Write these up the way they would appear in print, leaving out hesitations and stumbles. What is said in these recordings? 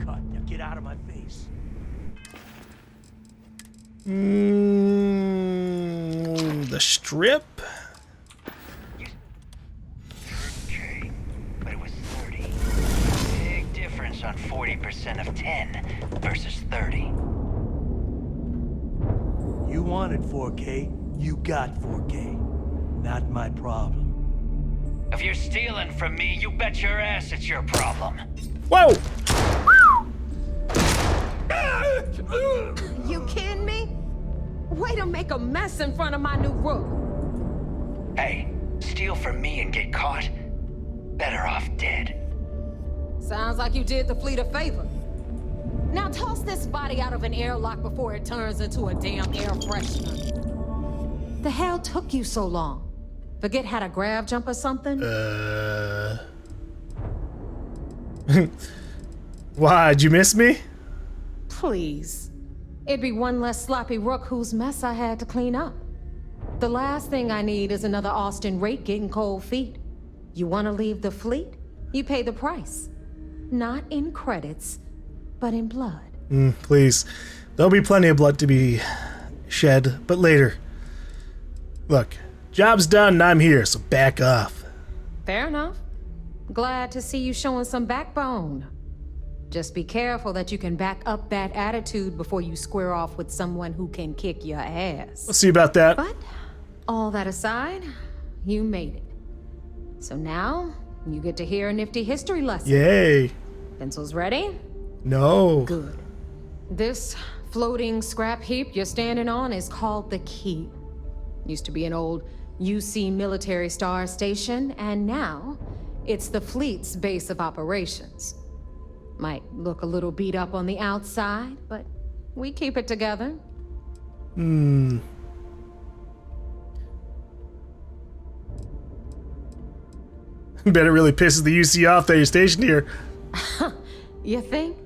cut. Now get out of my face. The strip? Okay, but it was 30. Big difference on 40% of 10 versus 30. You wanted 4K, you got 4K. Not my problem. If you're stealing from me, you bet your ass it's your problem. Whoa! You kidding me? Way to make a mess in front of my new rook. Hey, steal from me and get caught? Better off dead. Sounds like you did the fleet a favor. Now toss this body out of an airlock before it turns into a damn air freshener. The hell took you so long? Forget how to grab jump or something? Why'd you miss me? Please. It'd be one less sloppy rook whose mess I had to clean up. The last thing I need is another Austin rake getting cold feet. You want to leave the fleet? You pay the price. Not in credits, but in blood. Please. There'll be plenty of blood to be shed, but later. Look, job's done and I'm here, so back off. Fair enough. Glad to see you showing some backbone. Just be careful that you can back up that attitude before you square off with someone who can kick your ass. We'll see about that. But, all that aside, you made it. So now, you get to hear a nifty history lesson. Yay. Pencils ready? No. Good. This floating scrap heap you're standing on is called the Key. Used to be an old UC military star station, and now it's the fleet's base of operations. Might look a little beat up on the outside, but we keep it together. Bet it really pisses the UC off that you're stationed here. You think?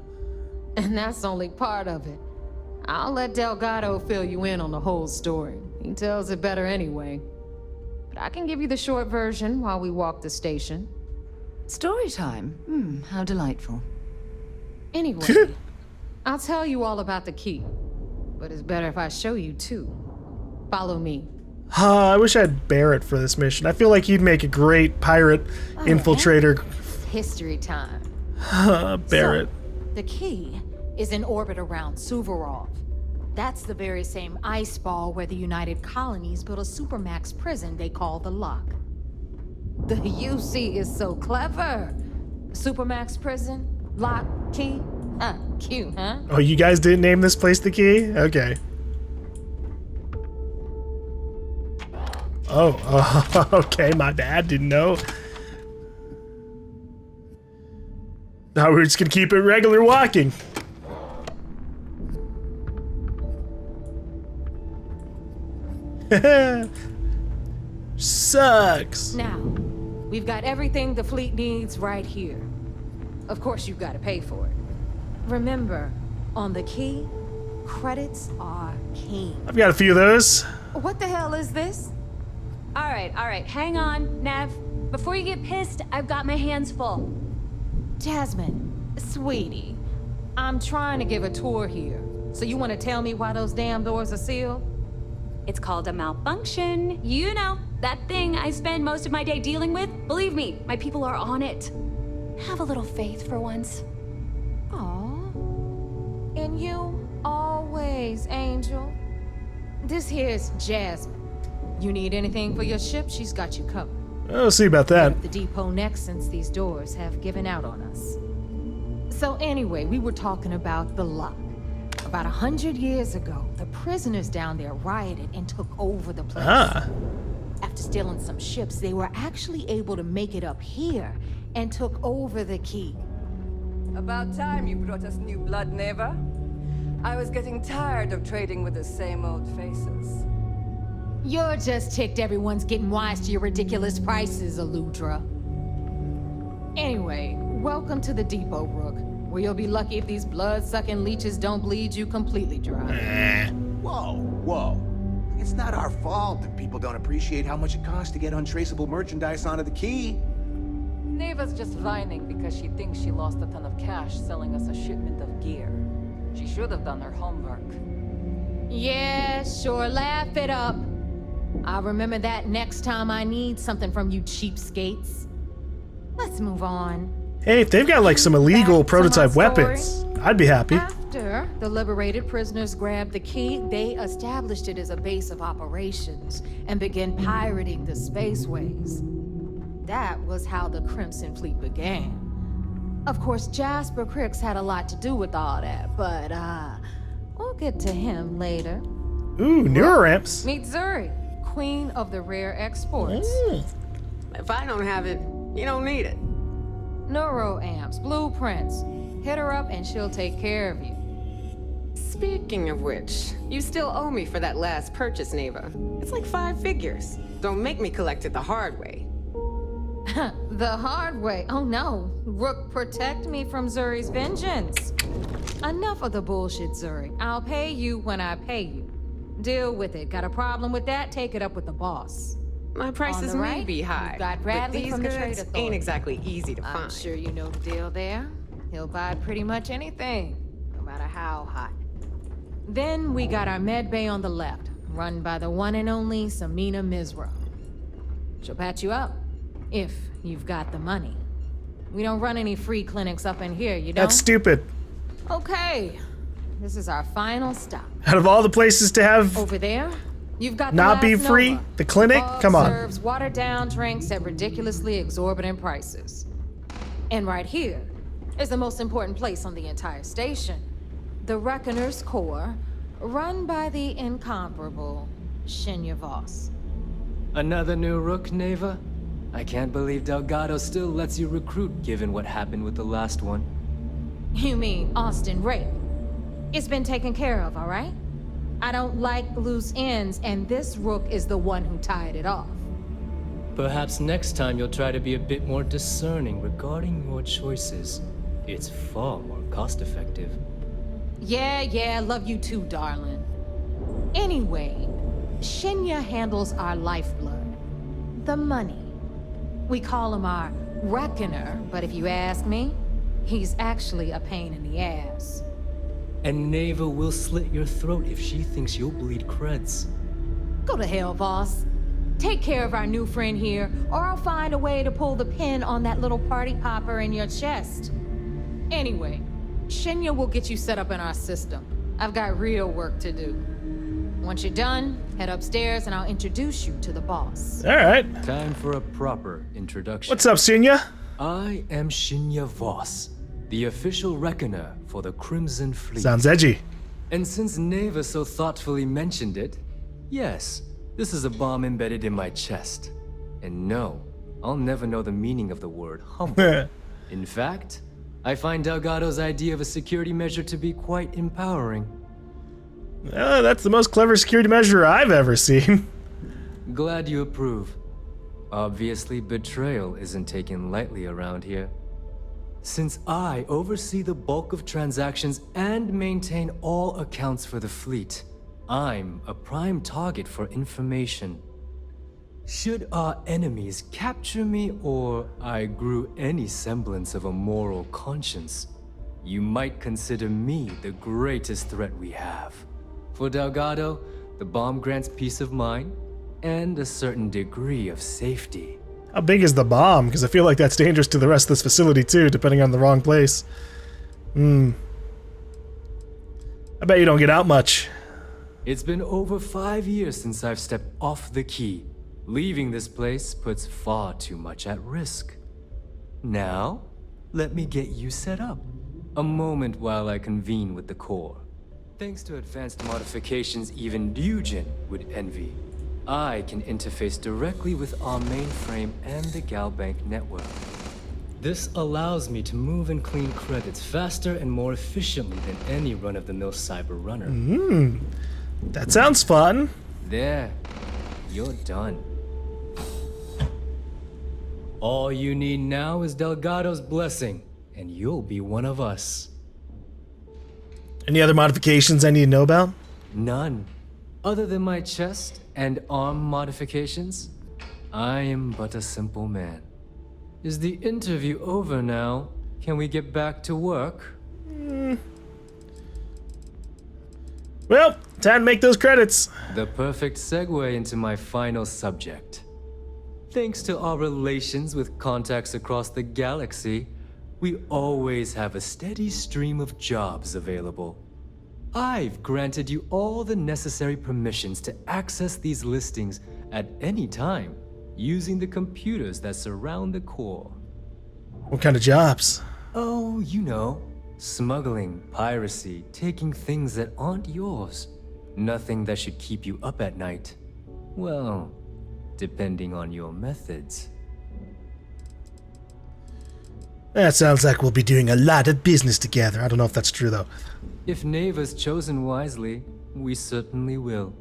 And that's only part of it. I'll let Delgado fill you in on the whole story. He tells it better anyway. But I can give you the short version while we walk the station. Story time. How delightful. Anyway, I'll tell you all about the Key. But it's better if I show you too. Follow me. I wish I had Barrett for this mission. I feel like he'd make a great pirate infiltrator. History time. Barrett. So, the Key is in orbit around Suvorov. That's the very same ice ball where the United Colonies built a supermax prison they call the Lock. The UC is so clever. Supermax prison, Lock, Key. Cute, huh? Oh, you guys didn't name this place the Key? Okay. Oh, okay, my bad, didn't know. Now we're just gonna keep it regular walking. Sucks. Now, we've got everything the fleet needs right here. Of course, you've got to pay for it. Remember, on the Key, credits are king. I've got a few of those. What the hell is this? All right, hang on, Nev. Before you get pissed, I've got my hands full. Jasmine, sweetie, I'm trying to give a tour here. So you want to tell me why those damn doors are sealed? It's called a malfunction. You know, that thing I spend most of my day dealing with. Believe me, my people are on it. Have a little faith for once. Aw. And you always, Angel. This here's Jasmine. You need anything for your ship, she's got you covered. I'll see about that. The depot next since these doors have given out on us. So anyway, we were talking about the Lock. About 100 years ago, the prisoners down there rioted and took over the place. After stealing some ships, they were actually able to make it up here and took over the Key. About time you brought us new blood, Neva. I was getting tired of trading with the same old faces. You're just ticked everyone's getting wise to your ridiculous prices, Aludra. Anyway, welcome to the depot, Rook, where you'll be lucky if these blood-sucking leeches don't bleed you completely dry. Whoa. It's not our fault that people don't appreciate how much it costs to get untraceable merchandise onto the Key. Neva's just whining because because she thinks she lost a ton of cash selling us a shipment of gear. She should have done her homework. Yeah, sure, laugh it up. I'll remember that next time I need something from you cheapskates. Let's move on. Hey, if they've got like some illegal Back to my prototype story. weapons, I'd be happy. After the liberated prisoners grabbed the key, they established it as a base of operations and began pirating the spaceways. That was how the Crimson Fleet began. Of course, Jasper Cricks had a lot to do with all that, but we'll get to him later. Ooh, newer ramps. Meet Zuri, queen of the rare exports. If I don't have it, you don't need it. Neuroamps, blueprints. Hit her up and she'll take care of you. Speaking of which, you still owe me for that last purchase, Neva. It's like 5 figures. Don't make me collect it the hard way. The hard way. Oh no. Rook, protect me from Zuri's vengeance. Enough of the bullshit, Zuri. I'll pay you when I pay you. Deal with it. Got a problem with that? Take it up with the boss. My prices the may right, be high, you've got but Bradley these from the goods Trade Authority. ain't exactly easy to I'm find. sure you know the deal there. He'll buy pretty much anything, no matter how hot. Then we got our med bay on the left, run by the one and only Samina Mizra. She'll patch you up, if you've got the money. We don't run any free clinics up in here, you don't? That's stupid. Okay, this is our final stop. Out of all the places to have Over there, you've got the not be last free, Nova. the clinic? Bug Come on. serves watered-down drinks at ridiculously exorbitant prices. And right here is the most important place on the entire station. The Reckoner's Core, run by the incomparable Shinya Voss. Another new Rook, Neva? I can't believe Delgado still lets you recruit given what happened with the last one. You mean Austin Ray? It's been taken care of, all right? I don't like loose ends, and this Rook is the one who tied it off. Perhaps next time you'll try to be a bit more discerning regarding your choices. It's far more cost-effective. Yeah, love you too, darling. Anyway, Shinya handles our lifeblood. The money. We call him our Reckoner, but if you ask me, he's actually a pain in the ass. And Neva will slit your throat if she thinks you'll bleed creds. Go to hell, Voss. Take care of our new friend here, or I'll find a way to pull the pin on that little party popper in your chest. Anyway, Shinya will get you set up in our system. I've got real work to do. Once you're done, head upstairs and I'll introduce you to the boss. All right. Time for a proper introduction. What's up, Shinya? I am Shinya Voss, the official reckoner for the Crimson Fleet. Sounds edgy. And since Neva so thoughtfully mentioned it, yes, this is a bomb embedded in my chest. And no, I'll never know the meaning of the word humble. In fact, I find Delgado's idea of a security measure to be quite empowering. That's the most clever security measure I've ever seen. Glad you approve. Obviously, betrayal isn't taken lightly around here. Since I oversee the bulk of transactions and maintain all accounts for the fleet, I'm a prime target for information. Should our enemies capture me or I grew any semblance of a moral conscience, you might consider me the greatest threat we have. For Delgado, the bomb grants peace of mind and a certain degree of safety. How big is the bomb? Because I feel like that's dangerous to the rest of this facility too, depending on the wrong place. I bet you don't get out much. It's been over 5 years since I've stepped off the key. Leaving this place puts far too much at risk. Now, let me get you set up. A moment while I convene with the core. Thanks to advanced modifications even Ryujin would envy, I can interface directly with our mainframe and the GaLbank network. This allows me to move and clean credits faster and more efficiently than any run-of-the-mill cyber runner. That sounds fun. There, you're done. All you need now is Delgado's blessing, and you'll be one of us. Any other modifications I need to know about? None. Other than my chest and arm modifications, I am but a simple man. Is the interview over now? can we get back to work? Well, time to make those credits. The perfect segue into my final subject. Thanks to our relations with contacts across the galaxy, we always have a steady stream of jobs available. I've granted you all the necessary permissions to access these listings at any time, using the computers that surround the core. What kind of jobs? Oh, you know, smuggling, piracy, taking things that aren't yours. Nothing that should keep you up at night. Well, depending on your methods. That sounds like we'll be doing a lot of business together. I don't know if that's true, though. If Neva's chosen wisely, we certainly will.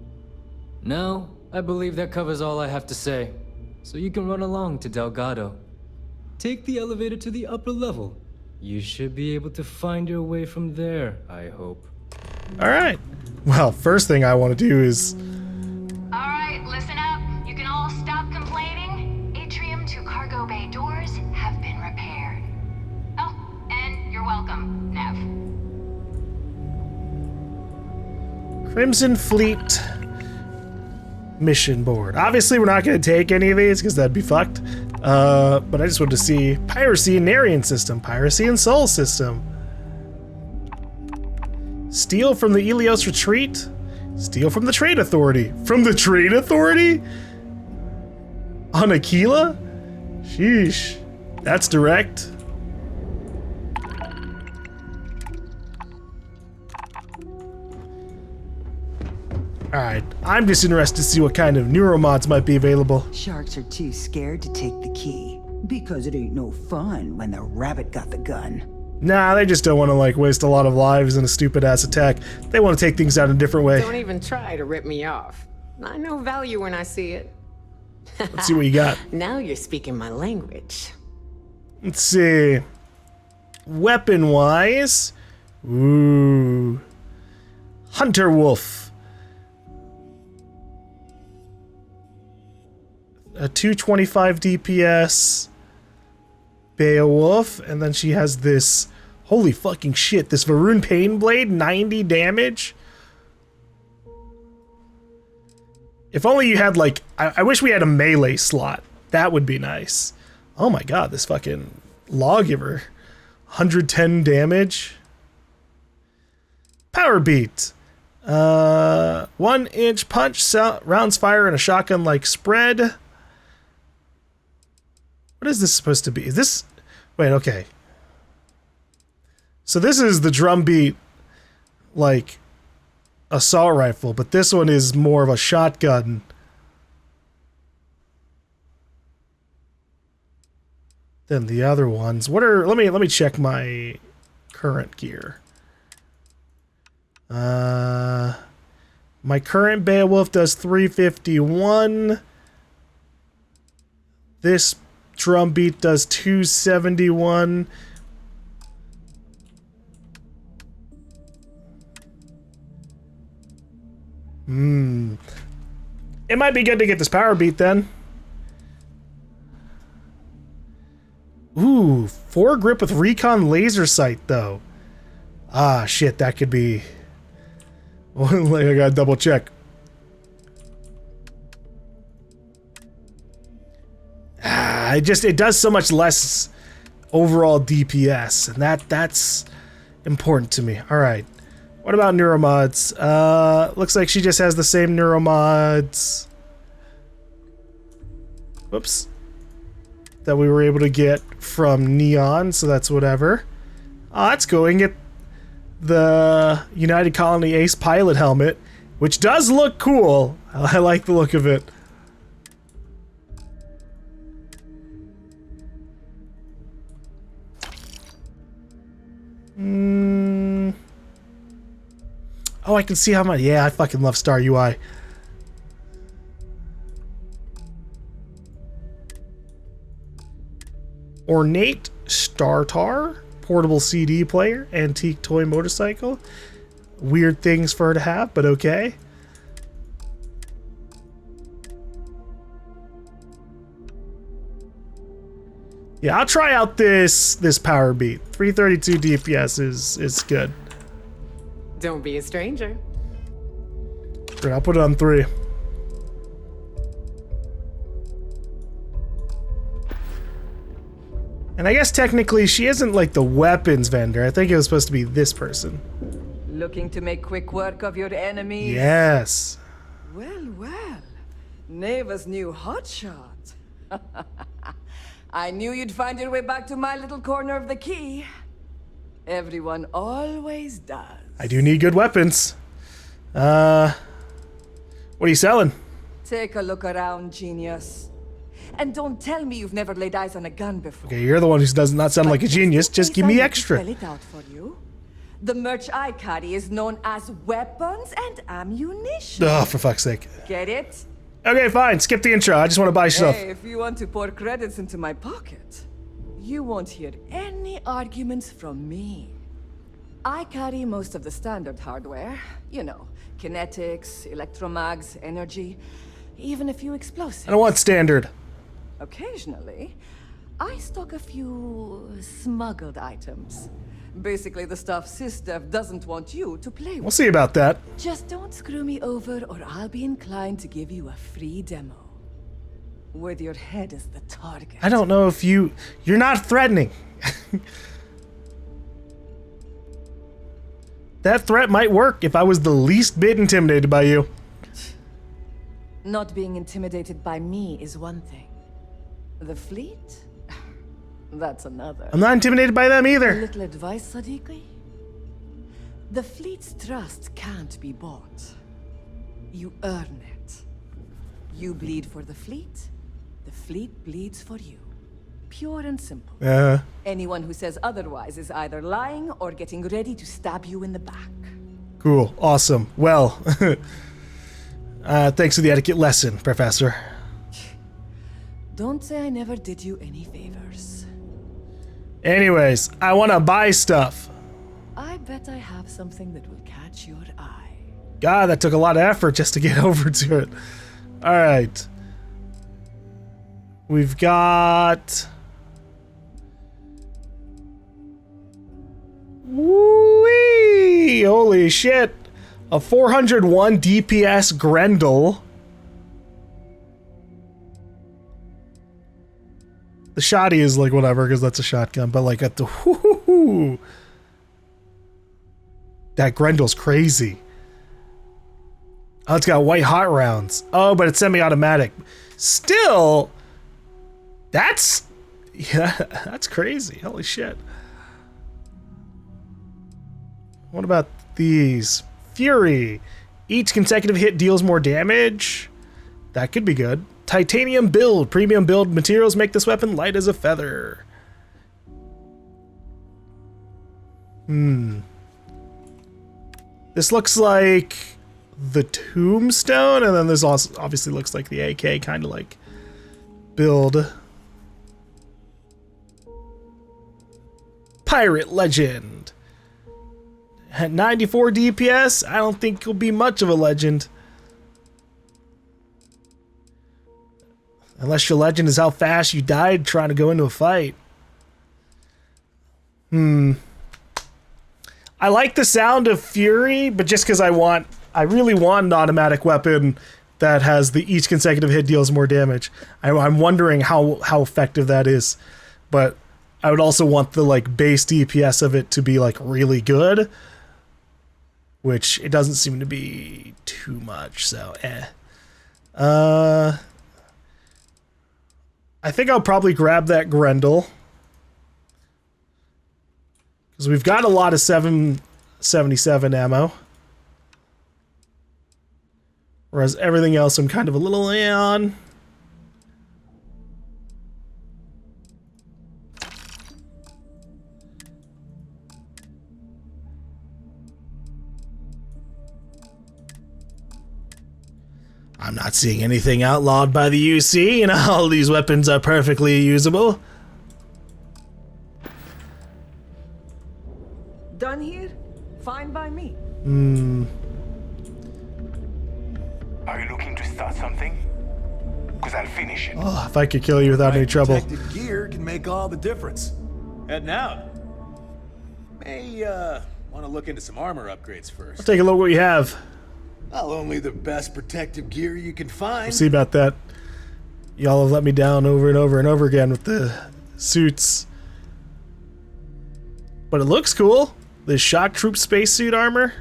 Now, I believe that covers all I have to say. So you can run along to Delgado. Take the elevator to the upper level. You should be able to find your way from there, I hope. All right. Well, first thing I want to do is... All right, listen up. You can all stop complaining. Atrium to cargo bay doors have been repaired. Oh, and you're welcome, Nev. Crimson Fleet mission board. Obviously, we're not going to take any of these because that'd be fucked. But I just wanted to see Piracy and Narian system, Piracy and Sol system. Steal from the Elios Retreat. Steal from the Trade Authority. From the Trade Authority? On Aquila? Sheesh. That's direct. Alright, I'm just interested to see what kind of neuromods might be available. Sharks are too scared to take the key, because it ain't no fun when the rabbit got the gun. Nah, they just don't want to, like, waste a lot of lives in a stupid-ass attack. They want to take things out in a different way. Don't even try to rip me off. I know value when I see it. Let's see what you got. Now you're speaking my language. Let's see. Weapon-wise. Ooh. Hunter Wolf. A 225 DPS. Beowulf. And then she has this... Holy fucking shit. This Varun Pain Blade. 90 damage. If only you had, like... I wish we had a melee slot. That would be nice. Oh my god, this fucking Lawgiver. 110 damage. Power Beat. 1 inch punch, rounds fire in a shotgun-like spread. What is this supposed to be? Is this... Wait, okay. So this is the drum beat, like, assault rifle, but this one is more of a shotgun. Than the other ones. What are... Let me check my current gear. My current Beowulf does 351. This drum beat does 271. It might be good to get this power beat then. Ooh, 4 grip with recon laser sight though. Ah, shit, that could be... I gotta double check. It does so much less overall DPS, and that's important to me. All right, what about neuromods? Looks like she just has the same neuromods. Whoops. That we were able to get from Neon, so that's whatever. Let's go and get the United Colony Ace pilot helmet, which does look cool. I like the look of it. Oh, I can see how much. Yeah, I fucking love Star UI. Ornate Startar, portable CD player, antique toy motorcycle. Weird things for her to have, but okay. Yeah, I'll try out this power beat. 332 DPS is good. Don't be a stranger. Great, I'll put it on 3. And I guess technically she isn't like the weapons vendor. I think it was supposed to be this person. Looking to make quick work of your enemies? Yes. Well, well. Neva's new hotshot. I knew you'd find your way back to my little corner of the key. Everyone always does. I do need good weapons. What are you selling? Take a look around, genius. And don't tell me you've never laid eyes on a gun before. Okay, you're the one who does not sound like a genius. Just give me extra. Spell it out for you. The merch I carry is known as weapons and ammunition. Oh, for fuck's sake. Get it? Okay, fine. Skip the intro. I just want to buy stuff. Hey, if you want to pour credits into my pocket, you won't hear any arguments from me. I carry most of the standard hardware. You know, kinetics, electromags, energy, even a few explosives. I don't want standard. Occasionally, I stock a few smuggled items. Basically the stuff SysDev doesn't want you to play with. We'll see about that. Just don't screw me over or I'll be inclined to give you a free demo. With your head as the target. I don't know if you're not threatening. That threat might work if I was the least bit intimidated by you. Not being intimidated by me is one thing. The fleet? That's another. I'm not intimidated by them A either. little advice, Sadiqi? The fleet's trust can't be bought. You earn it. You bleed for the fleet bleeds for you. Pure and simple. Anyone who says otherwise is either lying or getting ready to stab you in the back. Cool. Awesome. Well, thanks for the etiquette lesson, Professor. Don't say I never did you any favors. Anyways, I want to buy stuff. I bet I have something that will catch your eye. God, that took a lot of effort just to get over to it. All right. We've got... Whee! Holy shit. A 401 DPS Grendel. The shotty is like whatever, because that's a shotgun, but like at the whoo, that Grendel's crazy. Oh, it's got white hot rounds. Oh, but it's semi-automatic. Still, that's crazy. Holy shit. What about these? Fury. Each consecutive hit deals more damage. That could be good. Titanium build. Premium build materials make this weapon light as a feather. This looks like the Tombstone, and then this also obviously looks like the AK kind of like build. Pirate Legend. At 94 DPS, I don't think he'll be much of a legend. Unless your legend is how fast you died trying to go into a fight. I like the sound of Fury, but just because I really want an automatic weapon that has each consecutive hit deals more damage. I'm wondering how effective that is. But I would also want the like base DPS of it to be like really good. Which it doesn't seem to be too much, so I think I'll probably grab that Grendel. Because we've got a lot of 777 ammo. Whereas everything else I'm kind of a little on. I'm not seeing anything outlawed by the UC, and all these weapons are perfectly usable. Done here? Fine by me. Are you looking to start something? because I'll finish it. Oh, if I could kill you without any trouble. Protected gear can make all the difference. Heading out. May want to look into some armor upgrades first. I'll take a look what you have. Well, only the best protective gear you can find. We'll see about that. Y'all have let me down over and over and over again with the suits. But it looks cool. The shock troop spacesuit armor.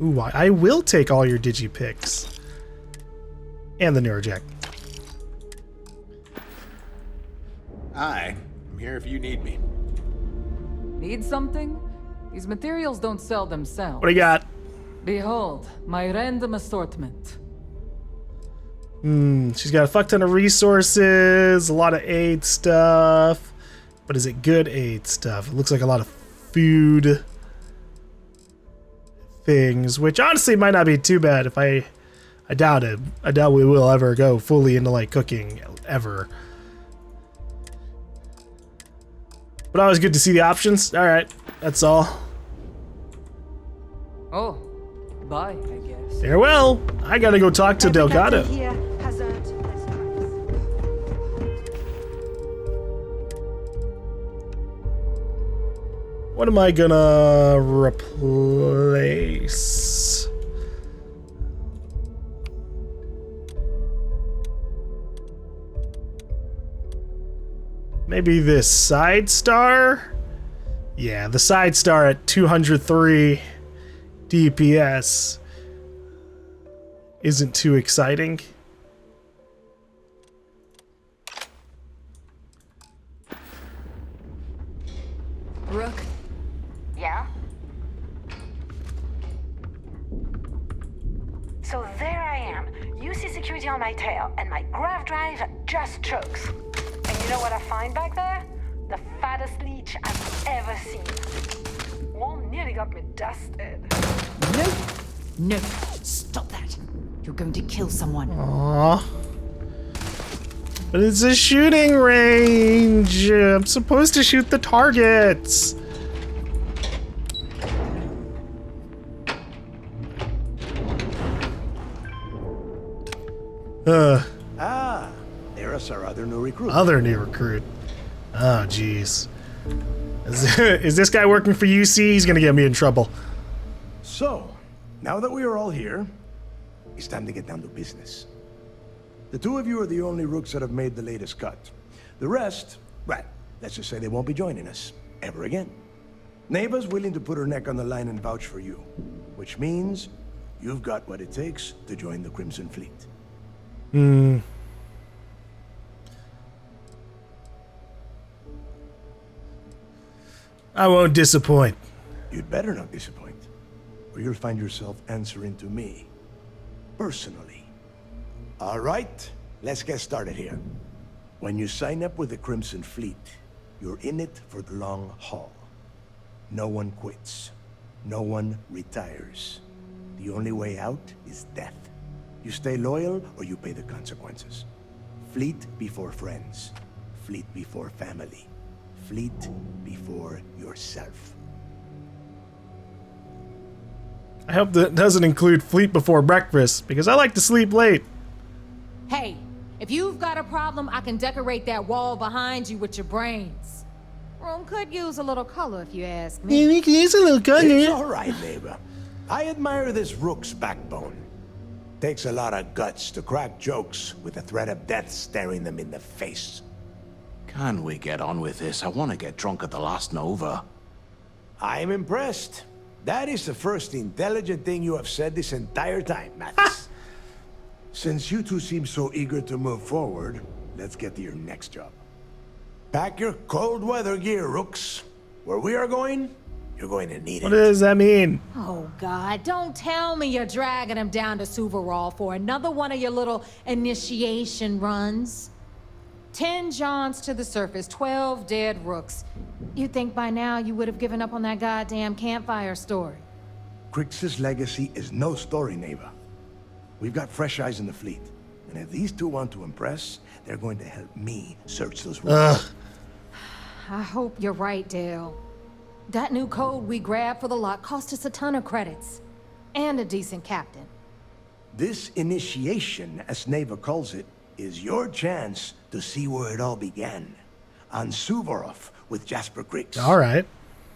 Ooh, I will take all your digipicks. And the Neurojack. Hi, I'm here if you need me. Need something? These materials don't sell themselves. What do you got? Behold, my random assortment. She's got a fuck ton of resources, a lot of aid stuff. But is it good aid stuff? It looks like a lot of food things, which honestly might not be too bad if I doubt it. I doubt we will ever go fully into like cooking ever. But always good to see the options. All right, that's all. Oh, bye, I guess. Farewell. I gotta go talk to Delgado. What am I gonna replace? Maybe this side star? Yeah, the side star at 203 DPS isn't too exciting. Rook. Yeah? So there I am. You see security on my tail, and my grav drive just chokes. And you know what I find back there? The fattest leech I've ever seen. One nearly got me dusted. No! No! Stop that! You're going to kill someone. Aww. But it's a shooting range. I'm supposed to shoot the targets. There's our other new recruit. Other new recruit. Oh, jeez. Is this guy working for UC? He's gonna get me in trouble. So, now that we are all here, it's time to get down to business. The two of you are the only rooks that have made the latest cut. The rest, well, let's just say they won't be joining us ever again. Neva's willing to put her neck on the line and vouch for you, which means you've got what it takes to join the Crimson Fleet. I won't disappoint. You'd better not disappoint, or you'll find yourself answering to me, personally. All right, let's get started here. When you sign up with the Crimson Fleet, you're in it for the long haul. No one quits. No one retires. The only way out is death. You stay loyal or you pay the consequences. Fleet before friends. Fleet before family. Fleet before yourself. I hope that doesn't include fleet before breakfast, because I like to sleep late. Hey, if you've got a problem, I can decorate that wall behind you with your brains. Room could use a little color if you ask me. Yeah, we can use a little color. It's all right, neighbor. I admire this rook's backbone. Takes a lot of guts to crack jokes with the threat of death staring them in the face. Can we get on with this? I want to get drunk at the last Nova. I'm impressed. That is the first intelligent thing you have said this entire time, Mathis. Since you two seem so eager to move forward, let's get to your next job. Pack your cold weather gear, rooks. Where we are going, you're going to need What it. does that mean? Oh, God, don't tell me you're dragging him down to Suvarol for another one of your little initiation runs. 10 Johns to the surface, 12 dead rooks. You'd think by now you would have given up on that goddamn campfire story. Crix's legacy is no story, Neva. We've got fresh eyes in the fleet. And if these two want to impress, they're going to help me search those rooms. I hope you're right, Dale. That new code we grabbed for the lock cost us a ton of credits. And a decent captain. This initiation, as Neva calls it, is your chance to see where it all began. On Suvorov with Jasper Crix. All right.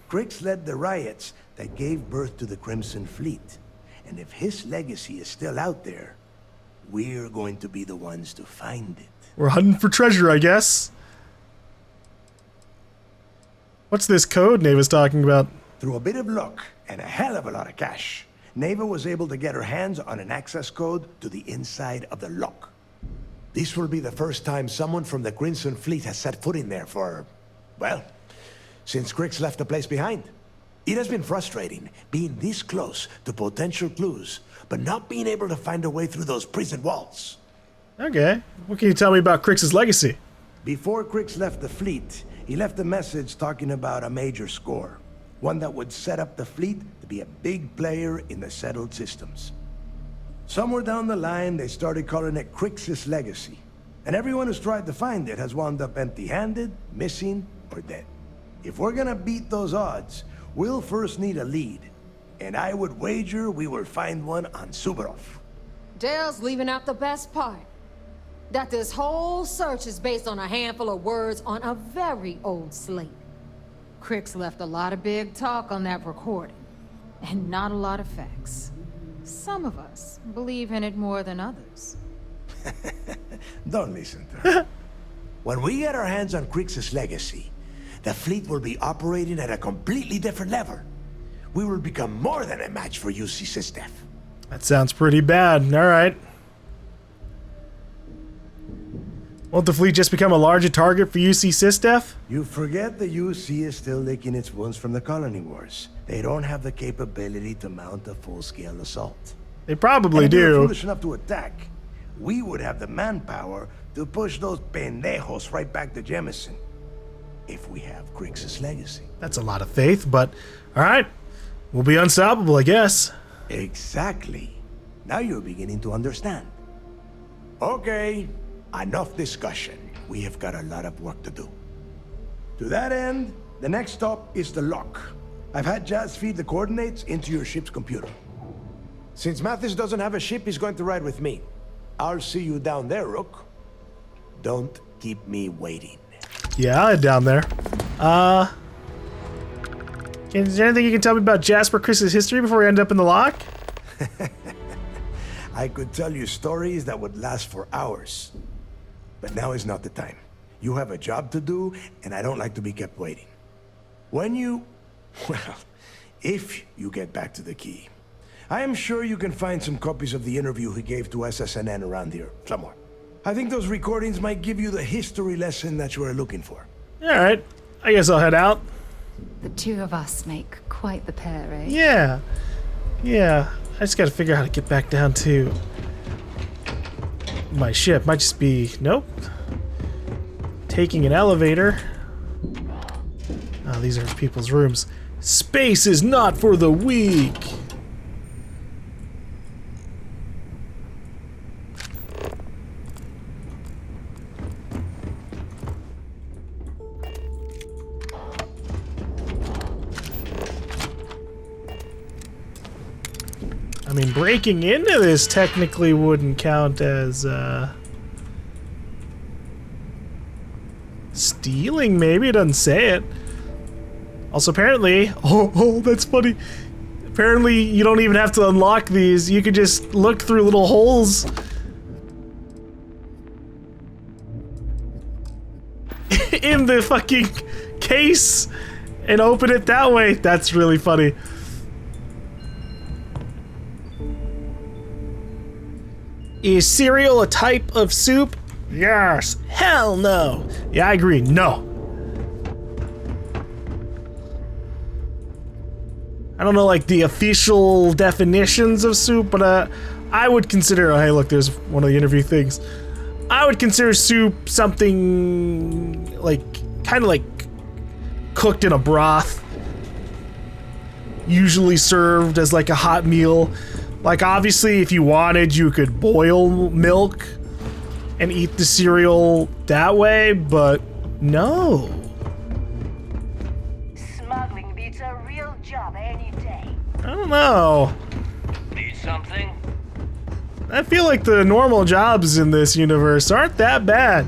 Crix led the riots that gave birth to the Crimson Fleet. And if his legacy is still out there, we're going to be the ones to find it. We're hunting for treasure, I guess. What's this code Neva's talking about? Through a bit of luck and a hell of a lot of cash, Neva was able to get her hands on an access code to the inside of the lock. This will be the first time someone from the Crimson Fleet has set foot in there for, well, since Crix left the place behind. It has been frustrating being this close to potential clues, but not being able to find a way through those prison walls. Okay. What can you tell me about Crix's legacy? Before Crix left the fleet, he left a message talking about a major score. One that would set up the fleet to be a big player in the settled systems. Somewhere down the line, they started calling it Crix's legacy. And everyone who's tried to find it has wound up empty-handed, missing, or dead. If we're gonna beat those odds, we'll first need a lead. And I would wager we will find one on Suvorov. Dale's leaving out the best part. That this whole search is based on a handful of words on a very old slate. Crix left a lot of big talk on that recording, and not a lot of facts. Some of us believe in it more than others. Don't listen to her. When we get our hands on Crix's legacy, the fleet will be operating at a completely different level. We will become more than a match for UC Systef. That sounds pretty bad. All right. Won't the fleet just become a larger target for UC Systef? You forget the UC is still licking its wounds from the colony wars. They don't have the capability to mount a full-scale assault. They probably and if we're do. foolish enough to attack, we would have the manpower to push those pendejos right back to Jemison. If we have Crix's legacy. That's a lot of faith, but all right. We'll be unstoppable, I guess. Exactly. Now you're beginning to understand. Okay, enough discussion. We have got a lot of work to do. To that end, the next stop is the lock. I've had Jazz feed the coordinates into your ship's computer. Since Mathis doesn't have a ship, he's going to ride with me. I'll see you down there, Rook. Don't keep me waiting. Yeah, down there. Is there anything you can tell me about Jasper Crix's history before we end up in the lock? I could tell you stories that would last for hours. But now is not the time. You have a job to do, and I don't like to be kept waiting. When you... well, if you get back to the key, I am sure you can find some copies of the interview he gave to SSNN around here, somewhere. I think those recordings might give you the history lesson that you are looking for. All right. I guess I'll head out. The two of us make quite the pair, eh? Yeah. Yeah. I just gotta figure out how to get back down to my ship. Might just be... nope. Taking an elevator. Oh, these are people's rooms. Space is not for the weak. I mean, breaking into this technically wouldn't count as, stealing, maybe? It doesn't say it. Also, apparently... oh, that's funny. Apparently, you don't even have to unlock these. You could just look through little holes. in the fucking case and open it that way. That's really funny. Is cereal a type of soup? Yes. Hell no. Yeah, I agree. No. I don't know like the official definitions of soup, but I would consider, oh, hey look, there's one of the interview things. I would consider soup something like, kind of like cooked in a broth. usually served as like a hot meal. Like obviously if you wanted you could boil milk and eat the cereal that way, but no. Smuggling beats a real job any day. I don't know. Need something? I feel like the normal jobs in this universe aren't that bad.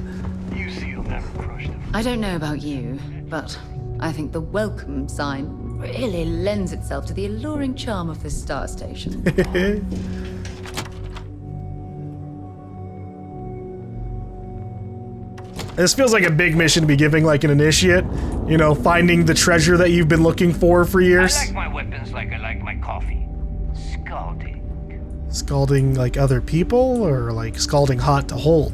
You see, you'll never crush them. I don't know about you, but I think the welcome sign really lends itself to the alluring charm of this star station. This feels like a big mission to be giving like an initiate. You know, finding the treasure that you've been looking for years. I like my weapons like I like my coffee. Scalding. Scalding like other people or like scalding hot to hold?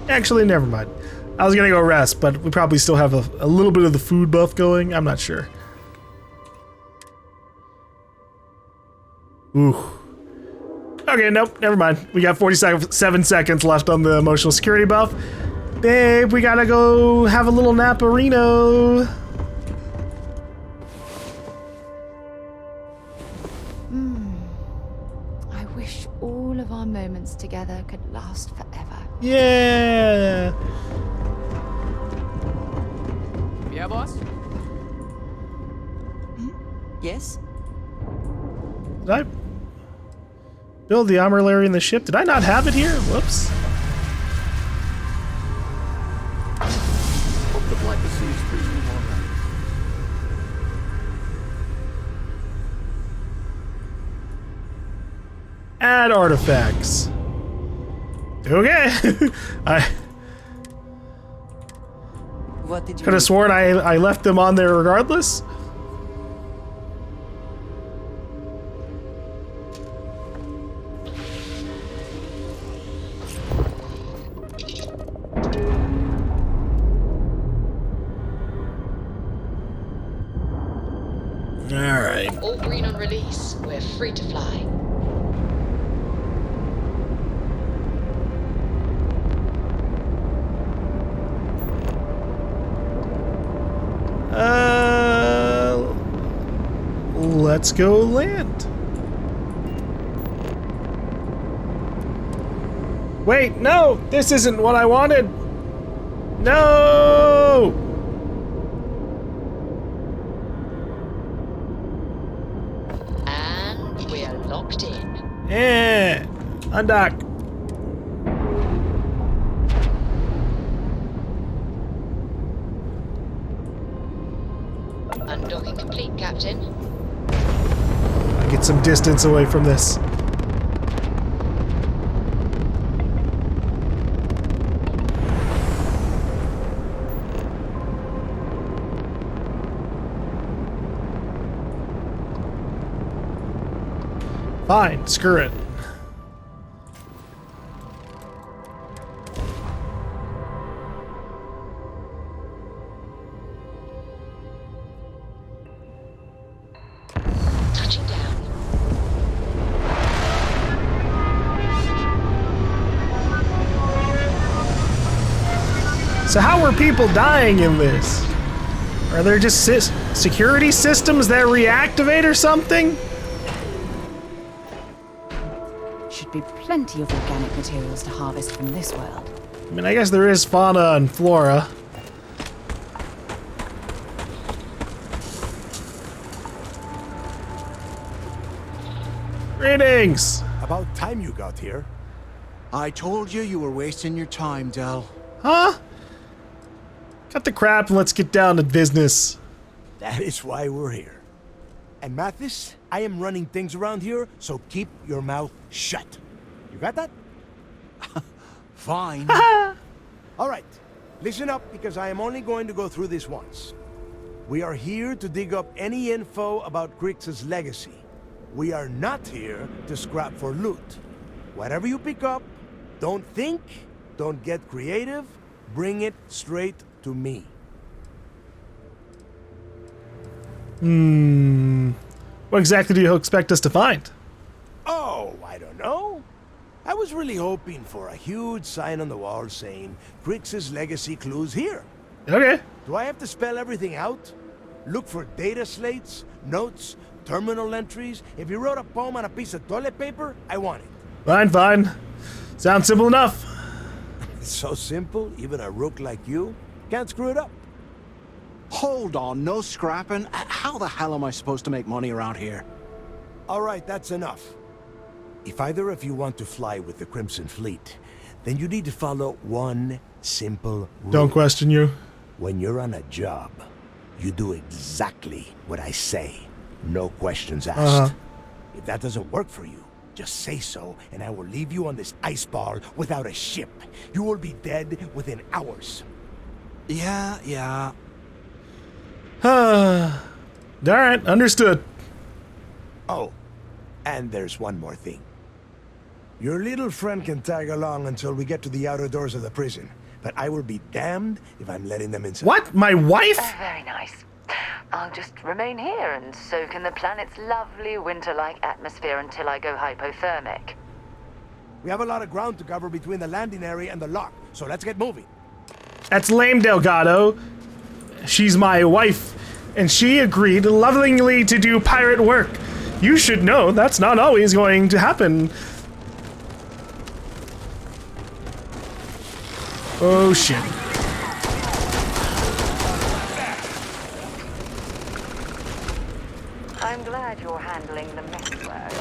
Actually, never mind. I was gonna go rest, but we probably still have a little bit of the food buff going. I'm not sure. Ooh. Okay, nope, never mind. We got 47 seconds left on the emotional security buff. Babe, we gotta go have a little naparino. I wish all of our moments together could last forever. Yeah. Yeah, boss? Yes? Did I build the armor layer in the ship? Did I not have it here? Whoops. Hope the Black Sea is treating you all right. Add artifacts. Okay. I What did you could have sworn I left them on there regardless. Alright. All green on release. We're free to fly. Let's go land. Wait, no! This isn't what I wanted! No! And we're locked in. Yeah! Undock. Undocking complete, Captain. Get some distance away from this. Fine, screw it. Touching down. So how are people dying in this? Are there just security systems that reactivate or something? Should be plenty of organic materials to harvest from this world. I mean, I guess there is fauna and flora. Greetings! About time you got here. I told you you were wasting your time, Del. Huh? Cut the crap and let's get down to business. That is why we're here. And Mathis, I am running things around here, so keep your mouth shut. You got that? Fine. All right, listen up because I am only going to go through this once. We are here to dig up any info about Grix's legacy. We are not here to scrap for loot. Whatever you pick up, don't think, don't get creative, bring it straight to me. What exactly do you expect us to find? Oh, I don't know. I was really hoping for a huge sign on the wall saying, Grix's legacy clues here. Okay. Do I have to spell everything out? Look for data slates, notes, terminal entries? If you wrote a poem on a piece of toilet paper, I want it. Fine, fine. Sounds simple enough. It's so simple, even a rook like you can't screw it up. Hold on, no scrapping. How the hell am I supposed to make money around here? All right, that's enough. If either of you want to fly with the Crimson Fleet, then you need to follow one simple rule. Don't question you. When you're on a job, you do exactly what I say. No questions asked. If that doesn't work for you, just say so, and I will leave you on this ice ball without a ship. You will be dead within hours. Yeah. Alright, understood. Oh, and there's one more thing. Your little friend can tag along until we get to the outer doors of the prison, but I will be damned if I'm letting them inside. What? My wife? Very nice. I'll just remain here and soak in the planet's lovely winter-like atmosphere until I go hypothermic. We have a lot of ground to cover between the landing area and the lock, so let's get moving. That's lame, Delgado. She's my wife, and she agreed lovingly to do pirate work. You should know that's not always going to happen. Oh shit. I'm glad you're handling the mess work.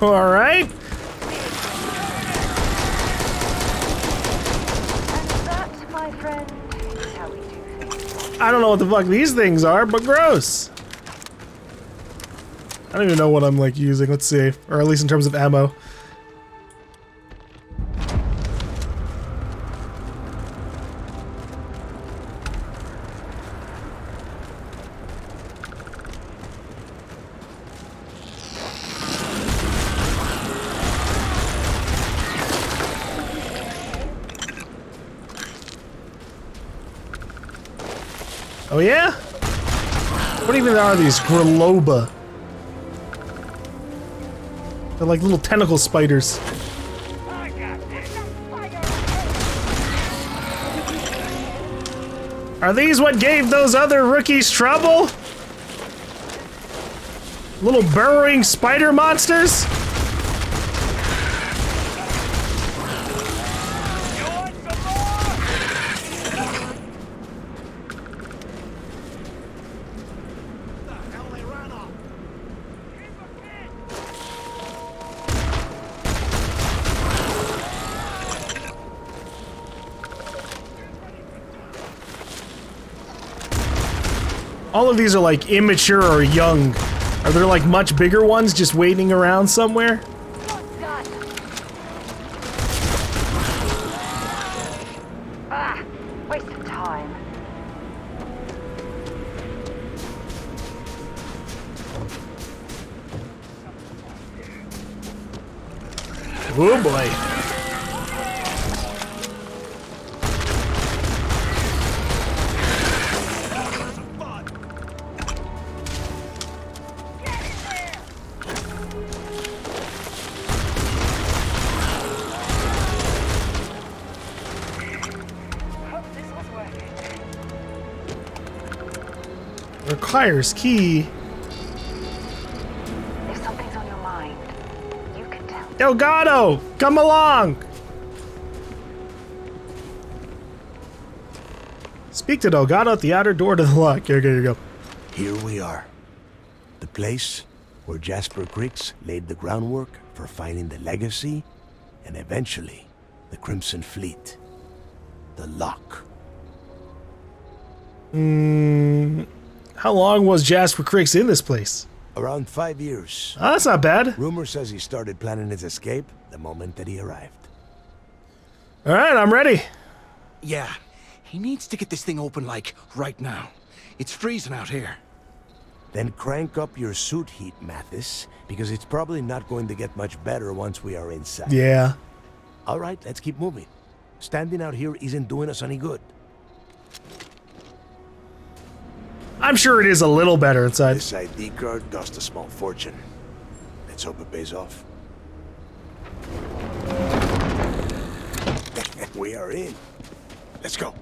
All right. And that, my friend, is how we do things. I don't know what the fuck these things are, but gross. I don't even know what I'm like using. Let's see, or at least in terms of ammo. Oh yeah? What even are these? Groloba. They're like little tentacle spiders. Are these what gave those other rookies trouble? Little burrowing spider monsters? All of these are like immature or young. Are there like much bigger ones just waiting around somewhere? Ah, waste of time. Oh boy. Requires key. If something's on your mind, you can tell. Delgado, come along. Speak to Delgado at the outer door to the lock. Here you go. Here we are. The place where Jasper Griggs laid the groundwork for finding the legacy and eventually the Crimson Fleet. The lock. How long was Jasper Griggs in this place? Around 5 years. Oh, that's not bad. Rumor says he started planning his escape the moment that he arrived. All right, I'm ready. Yeah, he needs to get this thing open, like, right now. It's freezing out here. Then crank up your suit heat, Mathis, because it's probably not going to get much better once we are inside. Yeah. All right, let's keep moving. Standing out here isn't doing us any good. I'm sure it is a little better inside. This ID card cost a small fortune. Let's hope it pays off. We are in. Let's go.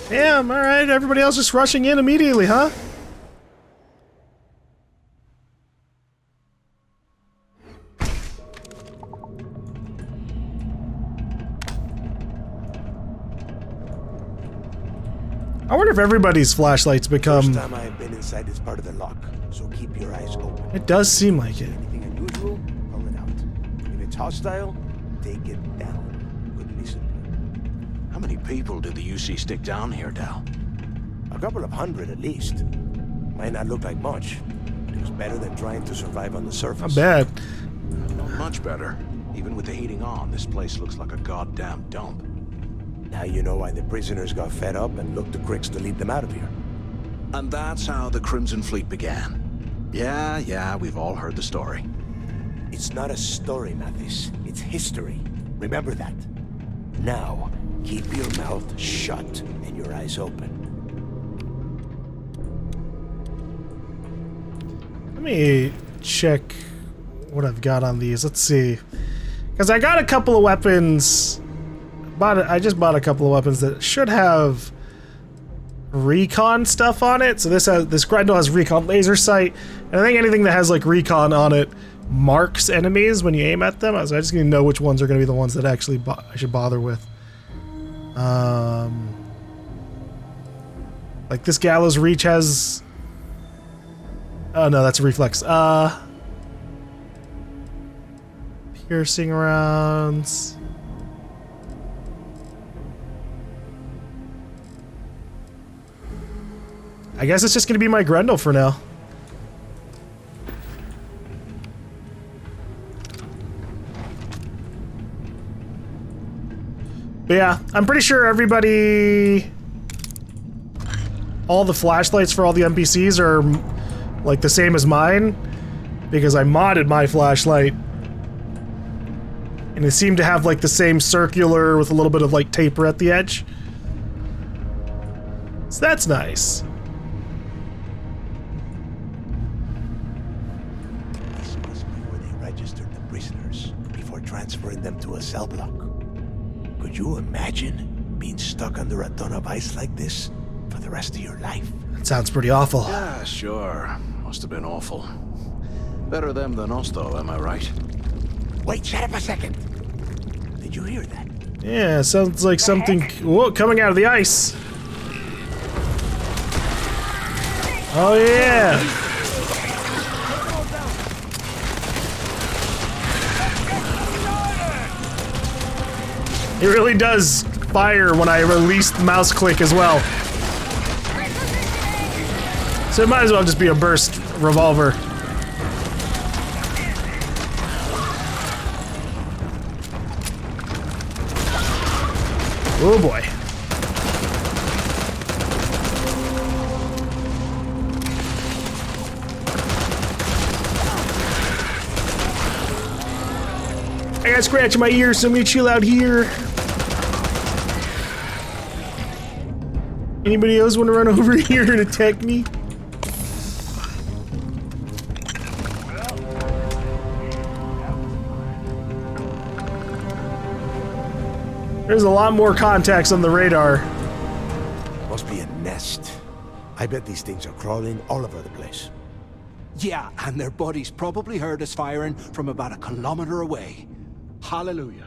Damn, alright, everybody else just rushing in immediately, huh? I wonder if everybody's flashlights become... First time I've been inside this part of the lock, so keep your eyes open. It does seem like it. Anything unusual, pull it out. If it's hostile, take it down. Couldn't be simpler. How many people did the UC stick down here, Dal? A couple of hundred at least. Might not look like much, but it was better than trying to survive on the surface. Not bad. Not much better. Even with the heating on, this place looks like a goddamn dump. Now you know why the prisoners got fed up and looked to Cricks to lead them out of here. And that's how the Crimson Fleet began. Yeah, we've all heard the story. It's not a story, Mathis. It's history. Remember that. Now, keep your mouth shut and your eyes open. Let me check what I've got on these. Let's see. Because I got a couple of weapons... I just bought a couple of weapons that should have recon stuff on it. So this Grendel has recon laser sight, and I think anything that has like recon on it marks enemies when you aim at them. So I just need to know which ones are going to be the ones that actually I should bother with. Like this Gallows Reach has... Oh no, that's a reflex. Piercing rounds. I guess it's just going to be my Grendel for now. But yeah, I'm pretty sure everybody... All the flashlights for all the NPCs are like the same as mine, because I modded my flashlight. And it seemed to have like the same circular with a little bit of like taper at the edge. So that's nice. Transferring them to a cell block. Could you imagine being stuck under a ton of ice like this for the rest of your life? That sounds pretty awful. Yeah, sure. Must have been awful. Better them than us, though, am I right? Wait, shut up a second. Did you hear that? Yeah, sounds like something whoa, coming out of the ice. Oh yeah. It really does fire when I release the mouse click as well. So it might as well just be a burst revolver. Oh boy. I got a scratch in my ear, so I'm gonna chill out here. Anybody else want to run over here and attack me? There's a lot more contacts on the radar. Must be a nest. I bet these things are crawling all over the place. Yeah, and their buddies probably heard us firing from about a kilometer away. Hallelujah.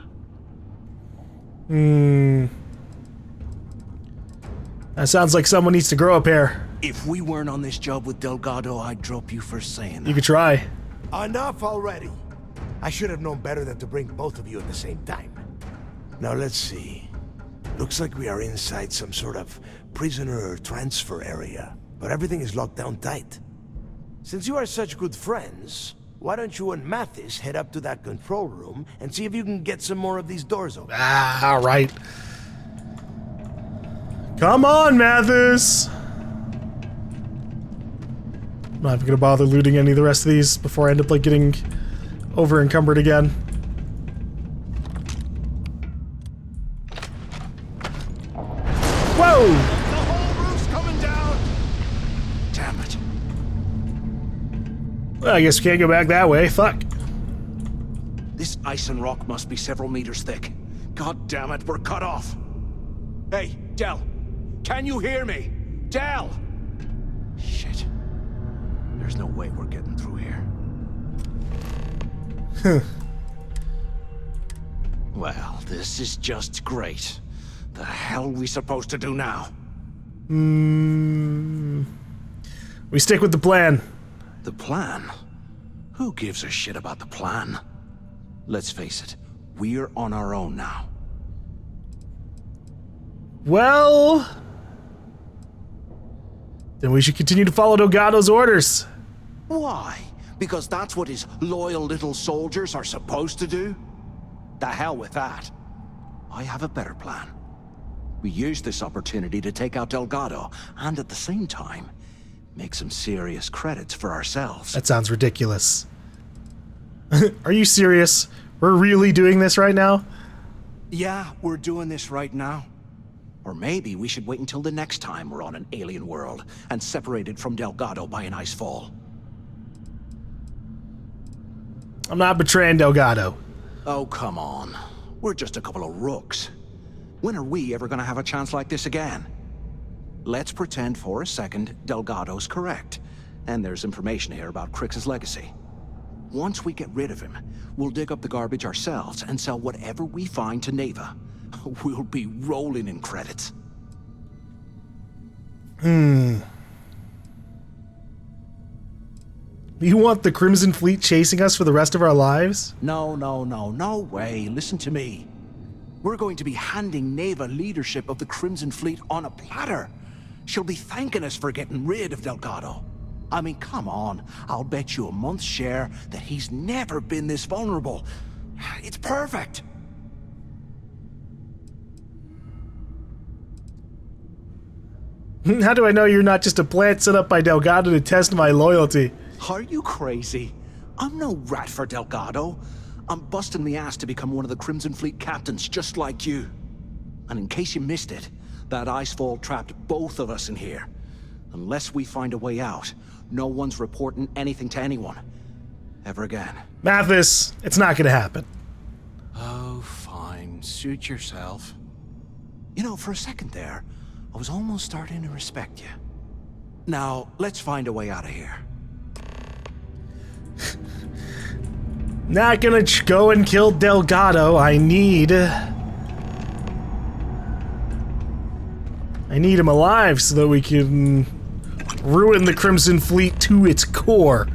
That sounds like someone needs to grow up here. If we weren't on this job with Delgado, I'd drop you for saying that. You could try. Enough already. I should have known better than to bring both of you at the same time. Now let's see. Looks like we are inside some sort of prisoner transfer area, but everything is locked down tight. Since you are such good friends, why don't you and Mathis head up to that control room and see if you can get some more of these doors open? Ah, all right. Come on, Mathis! I'm not even gonna bother looting any of the rest of these before I end up like getting over encumbered again. Well, I guess we can't go back that way. Fuck. This ice and rock must be several meters thick. God damn it, we're cut off. Hey, Del. Can you hear me? Del! Shit. There's no way we're getting through here. Well, this is just great. The hell are we supposed to do now? We stick with the plan. The plan? Who gives a shit about the plan? Let's face it, we're on our own now. Well, then we should continue to follow Delgado's orders. Why? Because that's what his loyal little soldiers are supposed to do? The hell with that. I have a better plan. We use this opportunity to take out Delgado, and at the same time, make some serious credits for ourselves. That sounds ridiculous. Are you serious? We're really doing this right now? Yeah, we're doing this right now. Or maybe we should wait until the next time we're on an alien world and separated from Delgado by an ice fall. I'm not betraying Delgado. Oh, come on. We're just a couple of rooks. When are we ever gonna have a chance like this again? Let's pretend for a second Delgado's correct, and there's information here about Crix's legacy. Once we get rid of him, we'll dig up the garbage ourselves and sell whatever we find to Neva. We'll be rolling in credits. You want the Crimson Fleet chasing us for the rest of our lives? No way. Listen to me. We're going to be handing Neva leadership of the Crimson Fleet on a platter. She'll be thanking us for getting rid of Delgado. I mean, come on. I'll bet you a month's share that he's never been this vulnerable. It's perfect. How do I know you're not just a plant set up by Delgado to test my loyalty? Are you crazy? I'm no rat for Delgado. I'm busting the ass to become one of the Crimson Fleet captains just like you. And in case you missed it, that icefall trapped both of us in here. Unless we find a way out, no one's reporting anything to anyone. Ever again. Mathis, it's not gonna happen. Oh, fine. Suit yourself. You know, for a second there, I was almost starting to respect you. Now, let's find a way out of here. Not gonna go and kill Delgado. I need him alive so that we can ruin the Crimson Fleet to its core.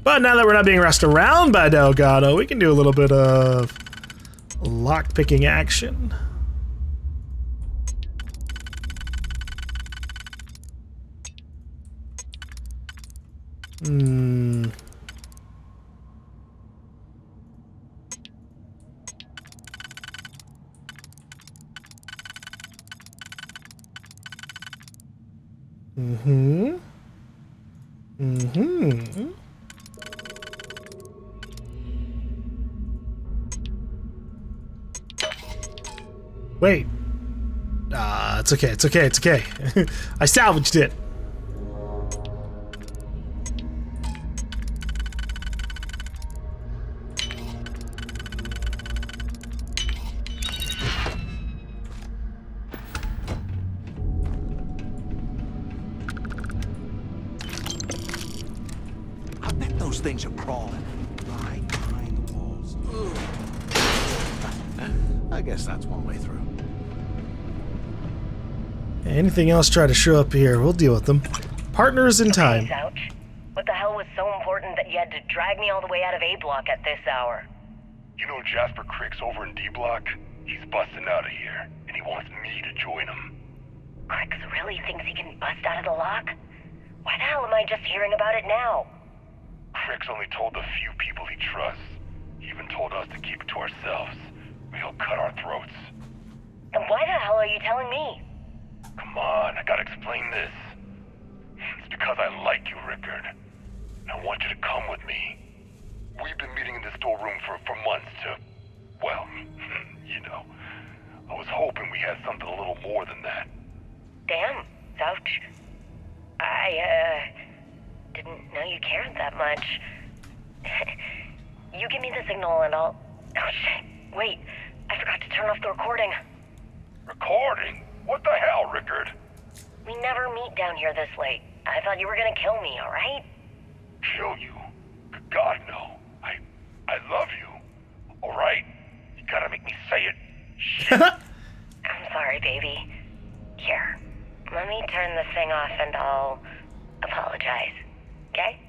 But now that we're not being rushed around by Delgado, we can do a little bit of lockpicking action. Wait. It's okay, it's okay, it's okay. I salvaged it. I bet those things are crawling right behind the walls. I guess that's one way through. Anything else try to show up here, we'll deal with them. Partners in time. Ouch. What the hell was so important that you had to drag me all the way out of A block at this hour? You know Jasper Crick's over in D block? He's busting out of here, and he wants me to join him. Crix really thinks he can bust out of the lock? Why the hell am I just hearing about it now? Crick's only told the few people he trusts. He even told us to keep it to ourselves, or he'll cut our throats. Then why the hell are you telling me? Come on, I gotta explain this. It's because I like you, Rickard. I want you to come with me. We've been meeting in the storeroom for months to, well, you know. I was hoping we had something a little more than that. Damn, ouch. I, didn't know you cared that much. You give me the signal and I'll... Oh, shit. Wait, I forgot to turn off the recording. Recording? What the hell, Rickard? We never meet down here this late. I thought you were gonna kill me, alright? Kill you? God, no. I love you. Alright? You gotta make me say it. Shit. I'm sorry, baby. Here, let me turn this thing off and I'll apologize. Okay?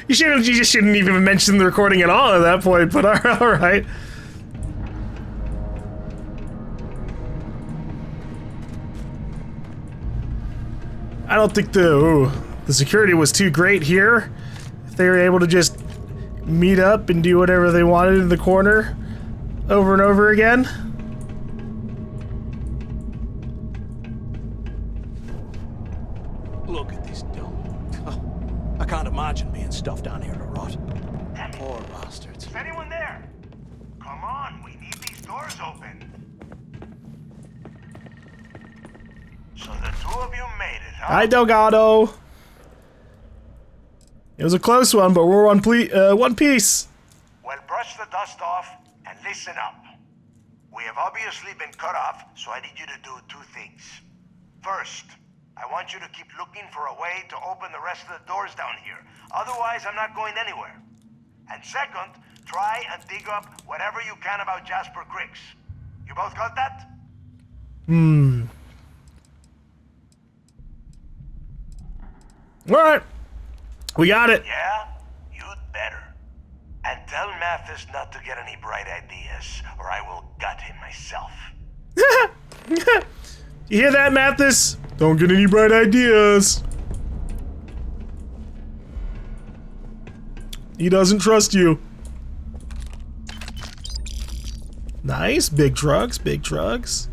You just shouldn't even mention the recording at all at that point, but alright. I don't think the security was too great here. If they were able to just meet up and do whatever they wanted in the corner over and over again. Look at this dome. I can't imagine being stuffed down here to rot. Poor bastards. Is anyone there? Come on, we need these doors open. So the two of you made it, huh? Hi, Delgado. It was a close one, but we're one piece. Well, brush the dust off and listen up. We have obviously been cut off, so I need you to do two things. First, I want you to keep looking for a way to open the rest of the doors down here. Otherwise, I'm not going anywhere. And second, try and dig up whatever you can about Jasper Cricks. You both got that? Alright. We got it. Yeah? You'd better. And tell Mathis not to get any bright ideas, or I will gut him myself. You hear that, Mathis? Don't get any bright ideas. He doesn't trust you. Nice. Big trucks, big trucks.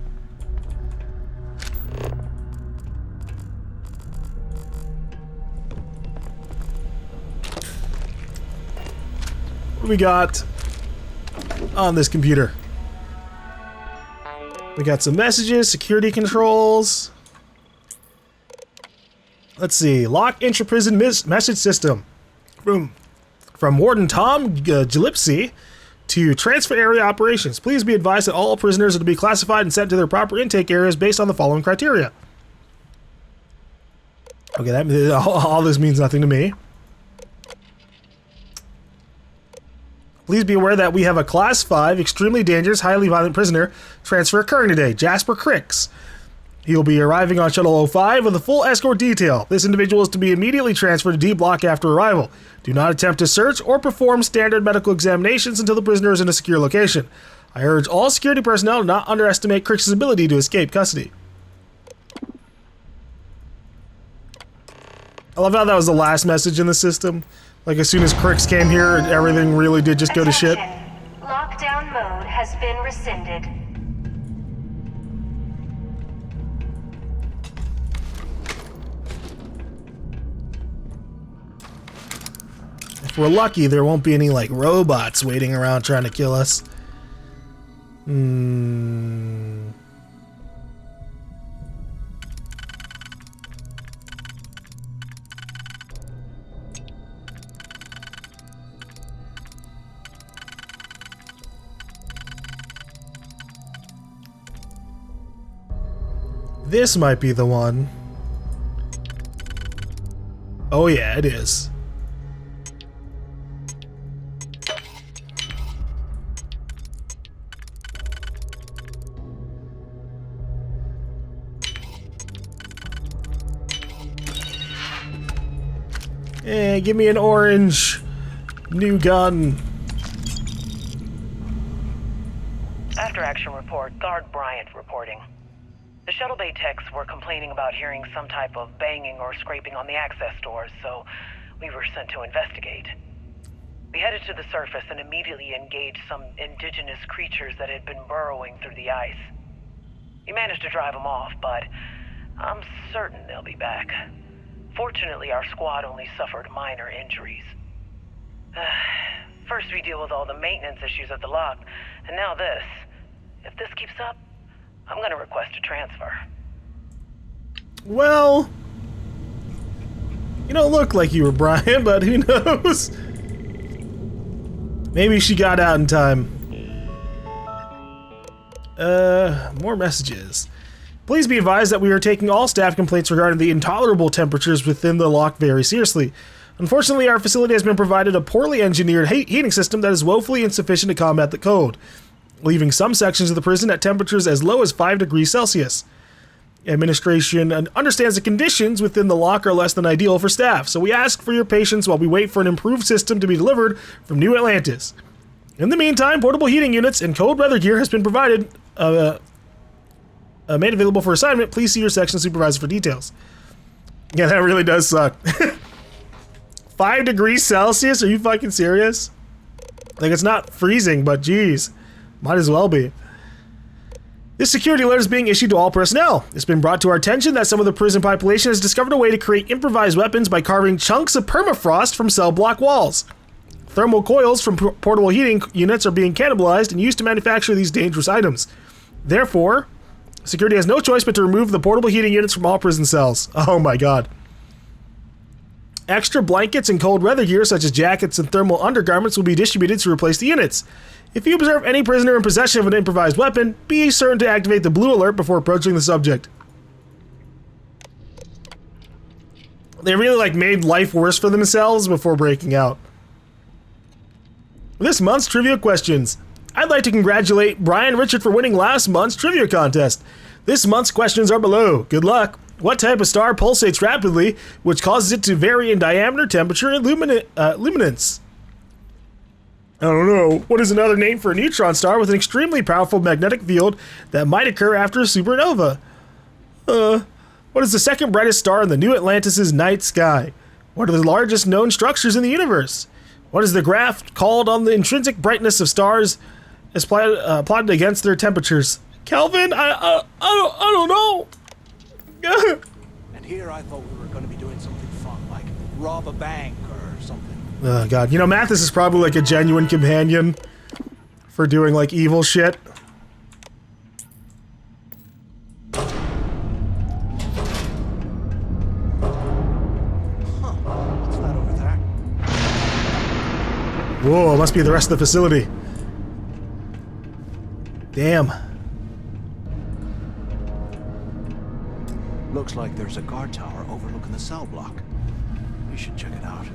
What do we got on this computer? We got some messages, security controls. Let's see. Lock intra-prison message system. From Warden Tom Gillespie to transfer area operations. Please be advised that all prisoners are to be classified and sent to their proper intake areas based on the following criteria. Okay, all this means nothing to me. Please be aware that we have a Class 5, extremely dangerous, highly violent prisoner transfer occurring today, Jasper Cricks. He will be arriving on Shuttle 05 with a full escort detail. This individual is to be immediately transferred to D Block after arrival. Do not attempt to search or perform standard medical examinations until the prisoner is in a secure location. I urge all security personnel to not underestimate Cricks' ability to escape custody. I love how that was the last message in the system. Like, as soon as Cricks came here, everything really did just go to shit. Lockdown mode has been rescinded. If we're lucky, there won't be any, like, robots waiting around trying to kill us. This might be the one. Oh yeah, it is. Give me an orange new gun. After action report, Guard Bryant reporting. The shuttle bay techs were complaining about hearing some type of banging or scraping on the access doors, so we were sent to investigate. We headed to the surface and immediately engaged some indigenous creatures that had been burrowing through the ice. We managed to drive them off, but I'm certain they'll be back. Fortunately, our squad only suffered minor injuries. First we deal with all the maintenance issues at the lock, and now this. If this keeps up, I'm gonna request a transfer. Well, you don't look like you were Brian, but who knows? Maybe she got out in time. More messages. Please be advised that we are taking all staff complaints regarding the intolerable temperatures within the lock very seriously. Unfortunately, our facility has been provided a poorly engineered heating system that is woefully insufficient to combat the cold, leaving some sections of the prison at temperatures as low as 5 degrees Celsius. Administration understands the conditions within the lock are less than ideal for staff, so we ask for your patience while we wait for an improved system to be delivered from New Atlantis. In the meantime, portable heating units and cold weather gear has been provided, made available for assignment. Please see your section supervisor for details. Yeah, that really does suck. 5 degrees Celsius? Are you fucking serious? Like, it's not freezing, but geez, might as well be. This security alert is being issued to all personnel. It's been brought to our attention that some of the prison population has discovered a way to create improvised weapons by carving chunks of permafrost from cell block walls. Thermal coils from portable heating units are being cannibalized and used to manufacture these dangerous items. Therefore, security has no choice but to remove the portable heating units from all prison cells. Oh my god. Extra blankets and cold weather gear such as jackets and thermal undergarments will be distributed to replace the units. If you observe any prisoner in possession of an improvised weapon, be certain to activate the blue alert before approaching the subject. They really made life worse for themselves before breaking out. This month's trivia questions. I'd like to congratulate Brian Richard for winning last month's trivia contest. This month's questions are below. Good luck. What type of star pulsates rapidly, which causes it to vary in diameter, temperature, and luminance? I don't know. What is another name for a neutron star with an extremely powerful magnetic field that might occur after a supernova? What is the second brightest star in the New Atlantis' night sky? What are the largest known structures in the universe? What is the graph called on the intrinsic brightness of stars as plotted against their temperatures? Kelvin? I don't know. And here I thought we were going to be doing something fun, like rob a bank or something. Oh god, you know, Mathis is probably a genuine companion for doing evil shit. What's that over there? Whoa, it must be the rest of the facility. Damn. Looks like there's a guard tower overlooking the cell block. We should check it out.